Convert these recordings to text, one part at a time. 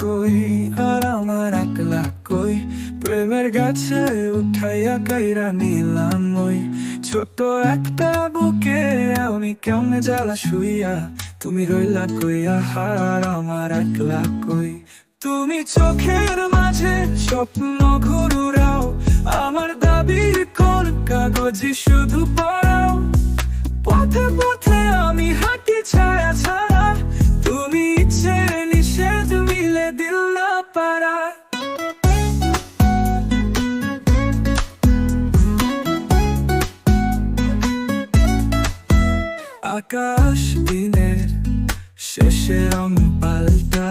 কই আর আমার একলা কই, প্রেমের গাছে উঠাইয়া কাইরা নিলাম ওই ছোট একটা বুকে আমি কেমনে জ্বালা শুইয়া, তুমি রইলা কইয়া আর আমার একলা কই। তুমি চোখের মাঝে স্বপ্ন ঘুরাও, আমার দাবির কোন কাগজে শুধু পড়াও। পথে পথে আমি হাঁটি ছায়া ছাড়া, তুমি ইচ্ছে নিষেধ মিলে দিল না পারা। আকাশ দিনের শেষে রং পাল্টা,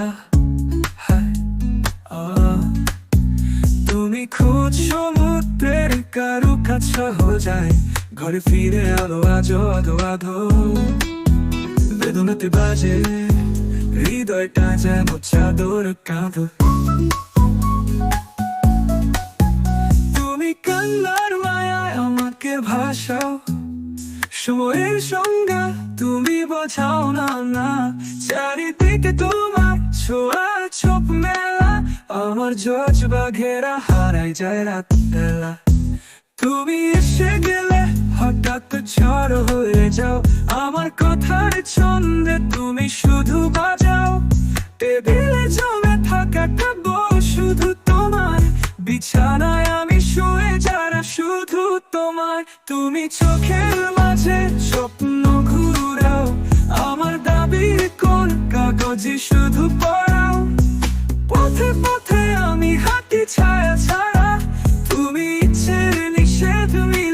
তুমি খোঁজ সমুদ্রের কারু কাছা হয়ে যায়, ঘরে ফিরে আলো আজো আধো আধো। বেদনাতে বাজে হৃদয়টা যেন চাদর কাঁধ। তুমি কান্নার মায়ায় আমাকে ভাসাও, সময়ের সংজ্ঞা তুমি বোঝাও না না। চারিদিকে তোমার ছোঁয়া ছোপ মেলা, আমার জজবা ঘেরা হারাই যায় রাত বেলা। তুমি এসে গেলে হঠাৎ ঝড় হয়ে যাও, আমার কথার ছন্দে তুমি শুধু বাজাও। টেবিলে জমে থাকা কাব্য শুধু তোমার, বিছানায় আমি শুয়ে যারা শুধু তোমার। তুমি চোখের মাঝে স্বপ্ন ঘুরাও, আমার দাবির কোন কাগজে শুধু পড়াও। পথে পথে আমি হাঁটি ছায়া ছাড়া, তুমি ইচ্ছে নিষেধ মিলে